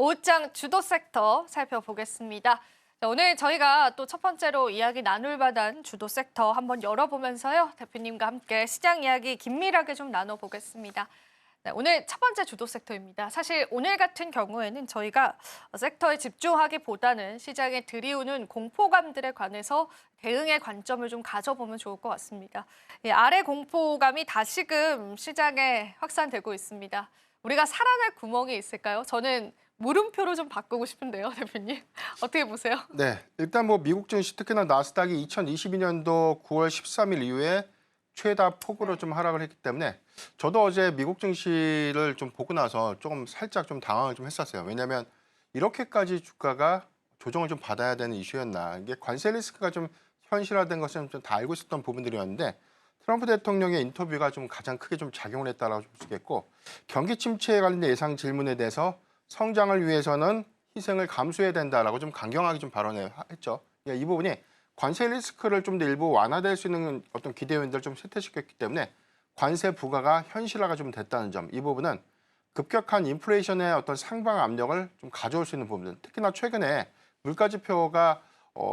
오후장 주도 섹터 살펴보겠습니다. 자, 오늘 저희가 또 첫 번째로 이야기 나눌 만한 주도 섹터 한번 열어보면서요. 대표님과 함께 시장 이야기 긴밀하게 좀 나눠보겠습니다. 네, 오늘 첫 번째 주도 섹터입니다. 사실 오늘 같은 경우에는 저희가 섹터에 집중하기보다는 시장에 들이오는 공포감들에 관해서 대응의 관점을 좀 가져보면 좋을 것 같습니다. 아래 공포감이 다시금 시장에 확산되고 있습니다. 우리가 살아날 구멍이 있을까요? 저는 물음표로 좀 바꾸고 싶은데요, 대표님. 어떻게 보세요? 네, 일단 뭐 미국 증시 특히나 나스닥이 2022년도 9월 13일 이후에 최다 폭으로 좀 하락을 했기 때문에 저도 어제 미국 증시를 좀 보고 나서 조금 살짝 좀 당황을 좀 했었어요. 왜냐하면 이렇게까지 주가가 조정을 좀 받아야 되는 이슈였나. 이게 관세 리스크가 좀 현실화된 것은 좀 다 알고 있었던 부분들이었는데 트럼프 대통령의 인터뷰가 좀 가장 크게 좀 작용을 했다라고 볼 수 있겠고 경기 침체에 관련된 예상 질문에 대해서 성장을 위해서는 희생을 감수해야 된다라고 좀 강경하게 좀 발언을 했죠. 이 부분이 관세 리스크를 좀 더 일부 완화될 수 있는 어떤 기대 요인들을 좀 쇠퇴시켰기 때문에 관세 부과가 현실화가 좀 됐다는 점, 이 부분은 급격한 인플레이션의 어떤 상방 압력을 좀 가져올 수 있는 부분들, 특히나 최근에 물가 지표가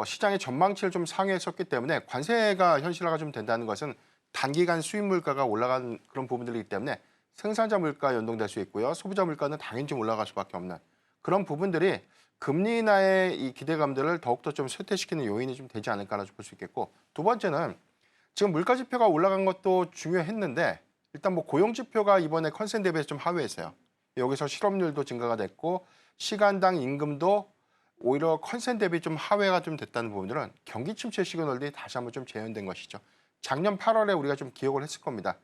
시장의 전망치를 좀 상회했었기 때문에 관세가 현실화가 좀 된다는 것은 단기간 수입 물가가 올라간 그런 부분들이기 때문에 생산자 물가 연동될 수 있고요. 소비자 물가는 당연히 좀 올라갈 수밖에 없는 그런 부분들이 금리 인하의 이 기대감들을 더욱더 좀 쇠퇴시키는 요인이 좀 되지 않을까라고 볼 수 있겠고, 두 번째는 지금 물가 지표가 올라간 것도 중요했는데 일단 뭐 고용 지표가 이번에 컨센 대비해서 좀 하회했어요. 여기서 실업률도 증가가 됐고 시간당 임금도 오히려 컨센 대비 좀 하회가 좀 됐다는 부분들은 경기 침체 시그널들이 다시 한번 좀 재현된 것이죠. 작년 8월에 우리가 좀 기억을 했을 겁니다.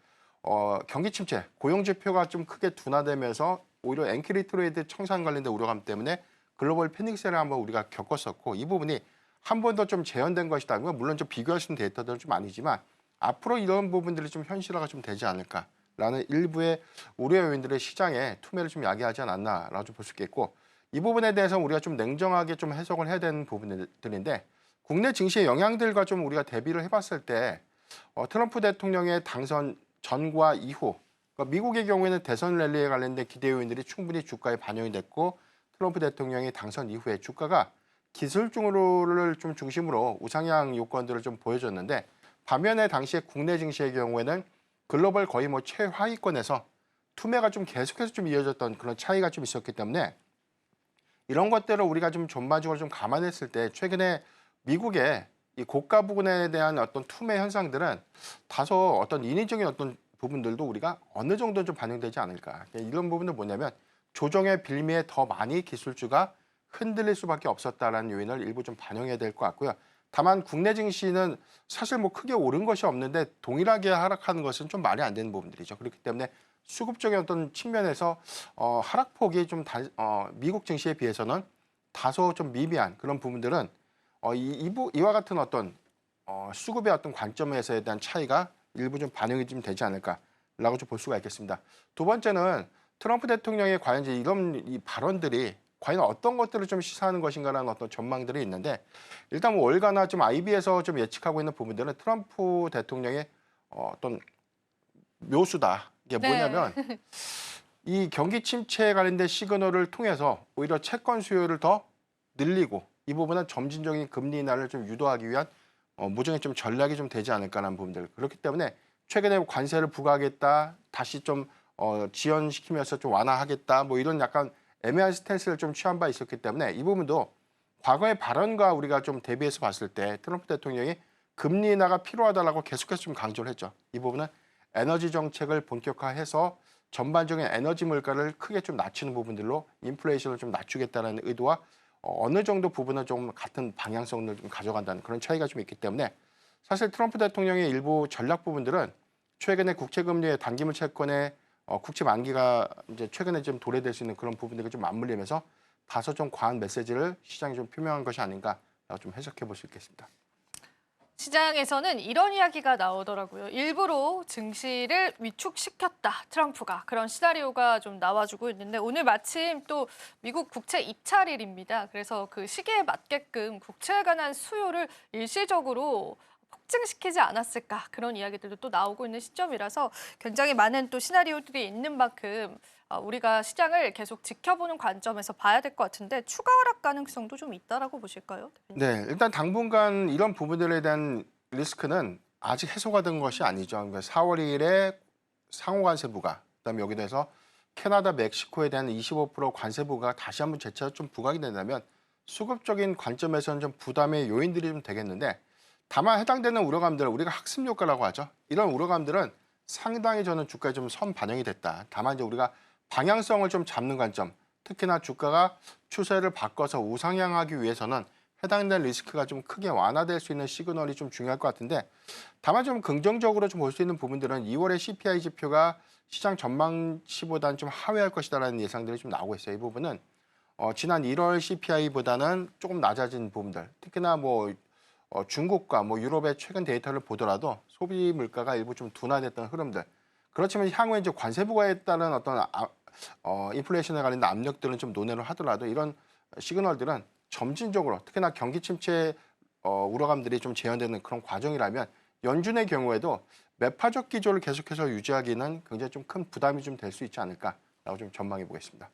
경기 침체, 고용 지표가 좀 크게 둔화되면서 오히려 엔캐리 트레이드 청산 관련된 우려감 때문에 글로벌 패닉세를 한번 우리가 겪었었고, 이 부분이 한 번 더 좀 재현된 것이다. 물론 좀 비교할 수 있는 데이터들은 좀 아니지만 앞으로 이런 부분들이 좀 현실화가 좀 되지 않을까라는 일부의 우려 요인들의 시장에 투매를 좀 야기하지 않았나라고 볼 수 있겠고, 이 부분에 대해서 우리가 좀 냉정하게 좀 해석을 해야 되는 부분들인데 국내 증시의 영향들과 좀 우리가 대비를 해봤을 때 트럼프 대통령의 당선 전과 이후, 그러니까 미국의 경우에는 대선 랠리에 관련된 기대 요인들이 충분히 주가에 반영이 됐고 트럼프 대통령이 당선 이후에 주가가 기술주를 좀 중심으로 우상향 요건들을 좀 보여줬는데, 반면에 당시에 국내 증시의 경우에는 글로벌 거의 뭐 최하위권에서 투매가 좀 계속해서 좀 이어졌던 그런 차이가 좀 있었기 때문에 이런 것들을 우리가 좀 전반적으로 좀 감안했을 때 최근에 미국의 이 고가 부분에 대한 어떤 투매 현상들은 다소 어떤 인위적인 어떤 부분들도 우리가 어느 정도 좀 반영되지 않을까. 이런 부분은 뭐냐면 조정의 빌미에 더 많이 기술주가 흔들릴 수밖에 없었다라는 요인을 일부 좀 반영해야 될 것 같고요. 다만 국내 증시는 사실 뭐 크게 오른 것이 없는데 동일하게 하락하는 것은 좀 말이 안 되는 부분들이죠. 그렇기 때문에 수급적인 어떤 측면에서 하락폭이 좀 미국 증시에 비해서는 다소 좀 미비한 그런 부분들은 이와 같은 어떤 수급의 어떤 관점에서에 대한 차이가 일부 좀 반영이 좀 되지 않을까라고 좀 볼 수가 있겠습니다. 두 번째는 트럼프 대통령의 과연 이제 이런 이 발언들이 과연 어떤 것들을 좀 시사하는 것인가라는 어떤 전망들이 있는데, 일단 뭐 월가나 좀 IB에서 좀 예측하고 있는 부분들은 트럼프 대통령의 어떤 묘수다. 이게 뭐냐면 네. 이 경기 침체에 관련된 시그널을 통해서 오히려 채권 수요를 더 늘리고 이 부분은 점진적인 금리 인하를 좀 유도하기 위한 모종의 좀 전략이 좀 되지 않을까라는 부분들. 그렇기 때문에 최근에 관세를 부과하겠다, 다시 좀 지연시키면서 좀 완화하겠다, 뭐 이런 약간 애매한 스탠스를 좀 취한 바 있었기 때문에 이 부분도 과거의 발언과 우리가 좀 대비해서 봤을 때 트럼프 대통령이 금리 인하가 필요하다라고 계속해서 좀 강조를 했죠. 이 부분은 에너지 정책을 본격화해서 전반적인 에너지 물가를 크게 좀 낮추는 부분들로 인플레이션을 좀 낮추겠다는 의도와 어느 정도 부분은 좀 같은 방향성을 좀 가져간다는 그런 차이가 좀 있기 때문에 사실 트럼프 대통령의 일부 전략 부분들은 최근에 국채금리의 단기물 채권의 국채 만기가 이제 최근에 좀 도래될 수 있는 그런 부분들이 좀 맞물리면서 다소 좀 과한 메시지를 시장에 좀 표명한 것이 아닌가라고 좀 해석해 볼 수 있겠습니다. 시장에서는 이런 이야기가 나오더라고요. 일부러 증시를 위축시켰다, 트럼프가. 그런 시나리오가 좀 나와주고 있는데 오늘 마침 또 미국 국채 입찰일입니다. 그래서 그 시기에 맞게끔 국채에 관한 수요를 일시적으로 폭증시키지 않았을까, 그런 이야기들도 또 나오고 있는 시점이라서 굉장히 많은 또 시나리오들이 있는 만큼 우리가 시장을 계속 지켜보는 관점에서 봐야 될 것 같은데 추가 하락 가능성도 좀 있다라고 보실까요? 대표님? 네, 일단 당분간 이런 부분들에 대한 리스크는 아직 해소가 된 것이 아니죠. 그러니까 4월 2일에 상호관세부가, 그다음에 여기 대해서 캐나다, 멕시코에 대한 25% 관세부가 다시 한번 재차 좀 부각이 된다면 수급적인 관점에서는 좀 부담의 요인들이 좀 되겠는데, 다만 해당되는 우려감들, 우리가 학습 효과라고 하죠. 이런 우려감들은 상당히 저는 주가에 좀 선 반영이 됐다. 다만 이제 우리가 방향성을 좀 잡는 관점, 특히나 주가가 추세를 바꿔서 우상향하기 위해서는 해당되는 리스크가 좀 크게 완화될 수 있는 시그널이 좀 중요할 것 같은데, 다만 좀 긍정적으로 좀 볼 수 있는 부분들은 2월에 CPI 지표가 시장 전망치보다는 좀 하회할 것이다라는 예상들이 좀 나오고 있어요. 이 부분은 지난 1월 CPI보다는 조금 낮아진 부분들, 특히나 뭐 중국과 뭐 유럽의 최근 데이터를 보더라도 소비 물가가 일부 좀 둔화됐던 흐름들. 그렇지만 향후에 이제 관세 부과에 따른 어떤 인플레이션에 관련된 압력들은 좀 논의를 하더라도 이런 시그널들은 점진적으로, 특히나 경기 침체 우려감들이 좀 재현되는 그런 과정이라면 연준의 경우에도 매파적 기조를 계속해서 유지하기는 굉장히 좀 큰 부담이 좀 될 수 있지 않을까라고 좀 전망해 보겠습니다.